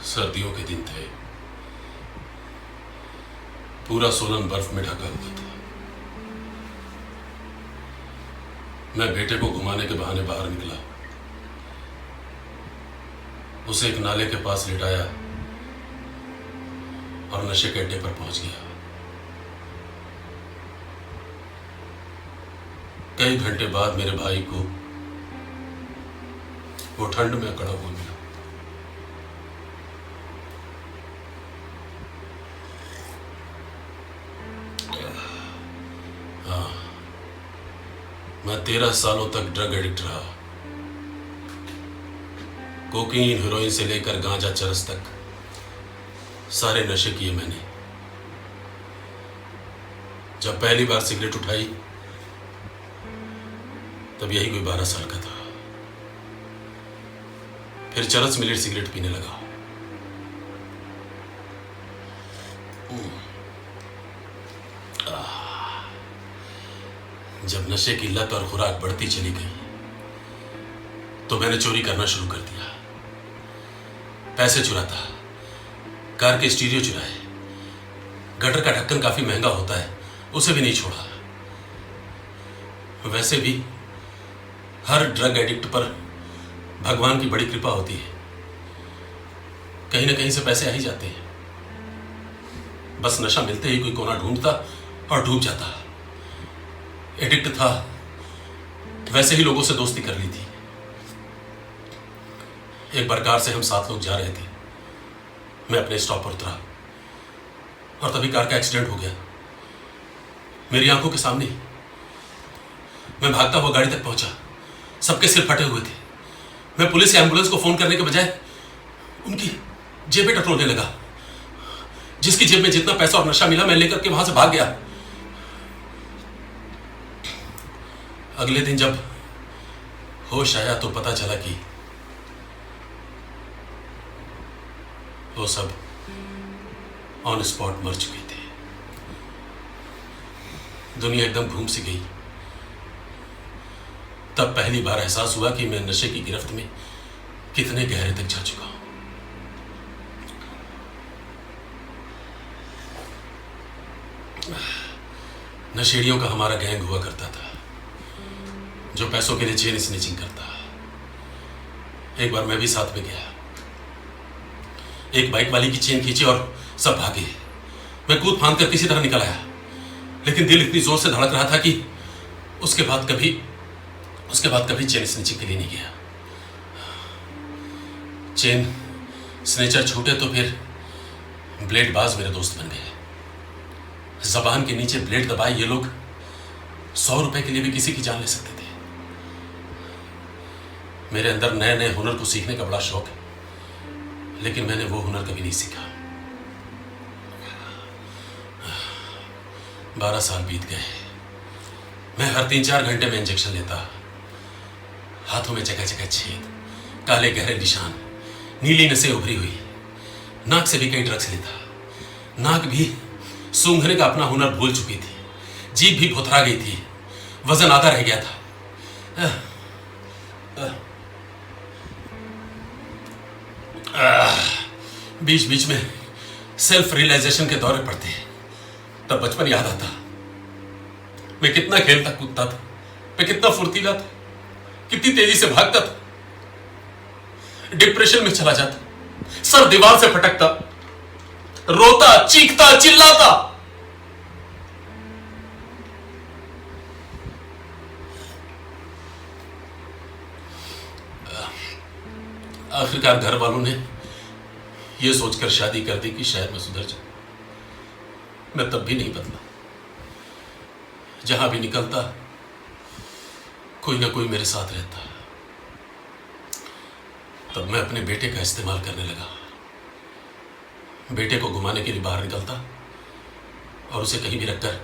सर्दियों के दिन थे। पूरा सोलन बर्फ में ढका हुआ था। मैं बेटे को घुमाने के बहाने बाहर निकला, उसे एक नाले के पास लिटाया और नशे के अड्डे पर पहुंच गया। कई घंटे बाद मेरे भाई को वो ठंड में अकड़ा हुआ मिला। मैं 13 सालों तक ड्रग एडिक्ट रहा। कोकीन, हेरोइन से लेकर गांजा, चरस तक सारे नशे किए मैंने। जब पहली बार सिगरेट उठाई तब यही कोई 12 साल का था। फिर चरस मिलेट सिगरेट पीने लगा। जब नशे की लत और खुराक बढ़ती चली गई तो मैंने चोरी करना शुरू कर दिया। पैसे चुराता, कार के स्टीरियो चुराए, गटर का ढक्कन काफी महंगा होता है, उसे भी नहीं छोड़ा। वैसे भी हर ड्रग एडिक्ट पर भगवान की बड़ी कृपा होती है, कहीं ना कहीं से पैसे आ ही जाते हैं। बस नशा मिलते ही कोई कोना ढूंढता और डूब जाता। एडिक्ट था, वैसे ही लोगों से दोस्ती कर ली थी। एक बार कार से हम 7 लोग जा रहे थे। मैं अपने स्टॉप पर उतरा और तभी कार का एक्सीडेंट हो गया, मेरी आंखों के सामने। मैं भागता हुआ गाड़ी तक पहुंचा, सबके सिर फटे हुए थे। मैं पुलिस या एम्बुलेंस को फोन करने के बजाय उनकी जेबें टटोलने लगा। जिसकी जेब में जितना पैसा और नशा मिला मैं लेकर के वहां से भाग गया। अगले दिन जब होश आया तो पता चला कि वो सब ऑन स्पॉट मर चुके थे। दुनिया एकदम घूम सी गई। तब पहली बार एहसास हुआ कि मैं नशे की गिरफ्त में कितने गहरे तक जा चुका हूं। नशेड़ियों का हमारा गैंग हुआ करता था जो पैसों के लिए चेन स्नेचिंग करता। एक बार मैं भी साथ में गया। एक बाइक वाली की चेन खींची और सब भागे। मैं कूद फांद कर किसी तरह निकल आया, लेकिन दिल इतनी जोर से धड़क रहा था कि उसके बाद कभी चेन स्नेचिंग के लिए नहीं गया। चेन स्नेचर छूटे तो फिर ब्लेड बाज मेरे दोस्त बन गए। जबान के नीचे ब्लेड दबाए ये लोग 100 रुपए के लिए भी किसी की जान ले सकते थे। मेरे अंदर नए नए हुनर को सीखने का बड़ा शौक है, लेकिन मैंने वो हुनर कभी नहीं सीखा। 12 साल बीत गए। मैं हर 3-4 घंटे में इंजेक्शन लेता। हाथों में जगह जगह छेद, काले गहरे निशान, नीली नसें उभरी हुई। नाक से भी कई ड्रग्स लेता। नाक भी सूंघने का अपना हुनर भूल चुकी थी। जीभ भी भुतरा गई थी। वजन आधा रह गया था। बीच बीच में सेल्फ रियलाइजेशन के दौरे पड़ते हैं। तब बचपन याद आता। मैं कितना खेलता कूदता था, मैं कितना फुर्तीला था, कितनी तेजी से भागता था। डिप्रेशन में चला जाता, सर दीवार से फटकता, रोता, चीखता, चिल्लाता। आखिरकार घर वालों ने यह सोचकर शादी कर दी कि शायद मैं सुधर जाऊं। मैं तब भी नहीं बदला। जहां भी निकलता कोई ना कोई मेरे साथ रहता। तब मैं अपने बेटे का इस्तेमाल करने लगा। बेटे को घुमाने के लिए बाहर निकलता और उसे कहीं भी रखकर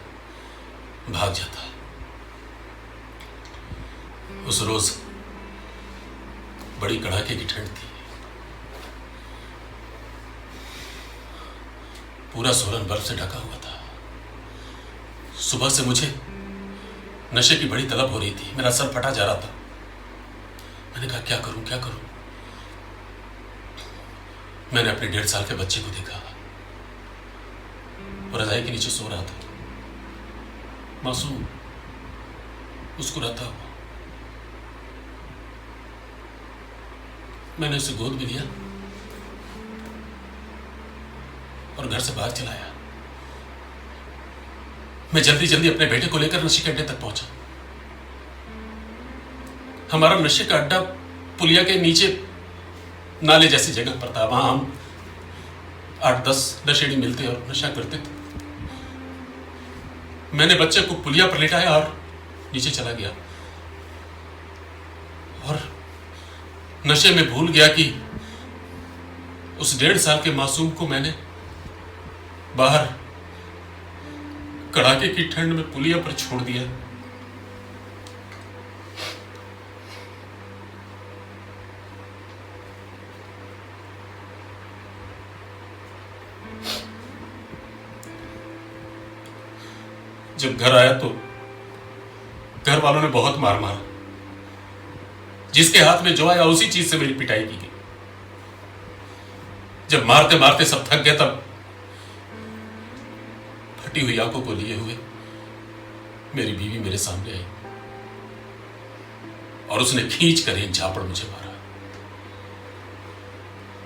भाग जाता। उस रोज बड़ी कड़ाके की ठंड थी। पूरा सोलन बर्फ से ढका हुआ था। सुबह से मुझे नशे की बड़ी तलब हो रही थी। मेरा सर फटा जा रहा था। मैंने कहा क्या करूं क्या करूं। मैंने अपने 1.5 साल के बच्चे को देखा, वो रजाई के नीचे सो रहा था, मासूम, मुस्कुराता हुआ। मैंने उसे गोद में लिया और घर से बाहर चलाया। मैं जल्दी जल्दी अपने बेटे को लेकर नशे के अड्डे तक पहुंचा। हमारा नशे का अड्डा पुलिया के नीचे नाले जैसी जगह पर था। वहां हम 8-10 नशेड़ी मिलते और नशा करते थे। मैंने बच्चे को पुलिया पर लेटाया और नीचे चला गया और नशे में भूल गया कि उस 1.5 साल के मासूम को मैंने बाहर कड़ाके की ठंड में पुलिया पर छोड़ दिया। जब घर आया तो घर वालों ने बहुत मार मारा। जिसके हाथ में जो आया उसी चीज से मेरी पिटाई की गई। जब मारते मारते सब थक गए तब फटी हुई आंखों को लिए हुए मेरी बीवी मेरे सामने आई और उसने खींच कर एक झापड़ मुझे मारा।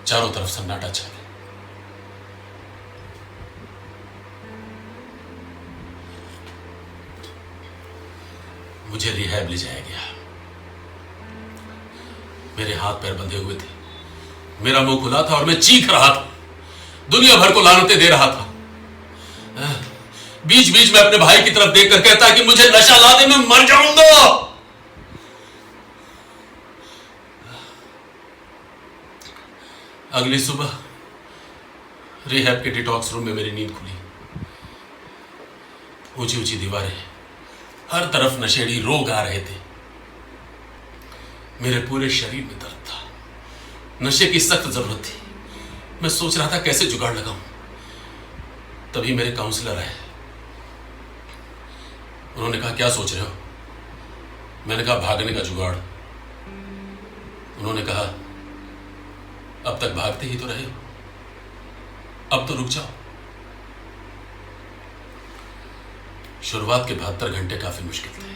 चारों तरफ सन्नाटा छा गया। मुझे रिहैब ले जाया गया। मेरे हाथ पैर बंधे हुए थे, मेरा मुंह खुला था और मैं चीख रहा था, दुनिया भर को लानतें दे रहा था। बीच बीच में अपने भाई की तरफ देखकर कहता कि मुझे नशा ला दे, मैं मर जाऊंगा। अगली सुबह रिहैब के डिटॉक्स रूम में मेरी नींद खुली। ऊंची ऊंची दीवारें, हर तरफ नशेड़ी रोग आ रहे थे। मेरे पूरे शरीर में दर्द था। नशे की सख्त जरूरत थी। मैं सोच रहा था कैसे जुगाड़ लगाऊं। तभी मेरे काउंसलर आए। उन्होंने कहा क्या सोच रहे हो? मैंने कहा भागने का जुगाड़। उन्होंने कहा अब तक भागते ही तो रहे हो, अब तो रुक जाओ। शुरुआत के 72 घंटे काफी मुश्किल थे।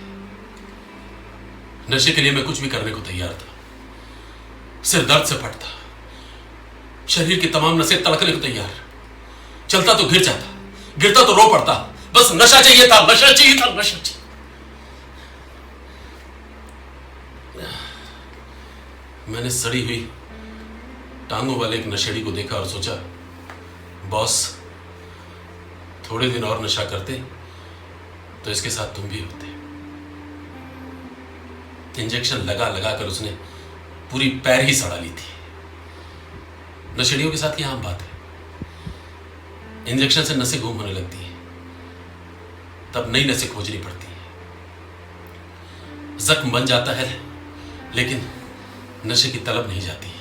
नशे के लिए मैं कुछ भी करने को तैयार था। सिर दर्द से फटता, शरीर की तमाम नसें तड़कने को तैयार। चलता तो गिर जाता, गिरता तो रो पड़ता। बस नशा चाहिए था, नशा चाहिए था, नशा चाहिए। मैंने सड़ी हुई टांगों वाले एक नशेड़ी को देखा और सोचा बॉस, थोड़े दिन और नशा करते तो इसके साथ तुम भी होते। इंजेक्शन लगा लगा कर उसने पूरी पैर ही सड़ा ली थी। नशेड़ियों के साथ ये आम बात है। इंजेक्शन से नसें गुम होने लगती है, तब नई नसें खोजनी पड़ती है। जख्म बन जाता है लेकिन नशे की तलब नहीं जाती है।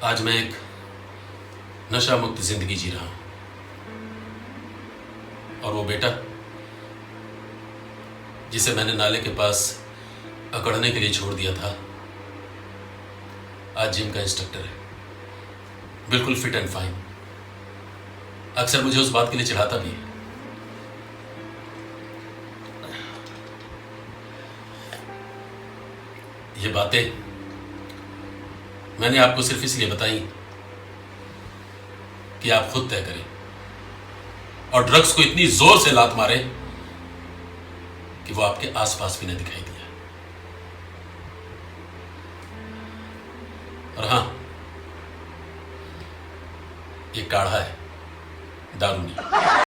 आज मैं एक नशा मुक्त जिंदगी जी रहा हूं और वो बेटा जिसे मैंने नाले के पास अकड़ने के लिए छोड़ दिया था, आज जिम का इंस्ट्रक्टर है, बिल्कुल फिट एंड फाइन। अक्सर मुझे उस बात के लिए चिढ़ाता भी है। ये बातें मैंने आपको सिर्फ इसलिए बताई कि आप खुद तय करें और ड्रग्स को इतनी जोर से लात मारे कि वो आपके आसपास भी न दिखाई दिया। और हां, ये काढ़ा है, दारू नहीं।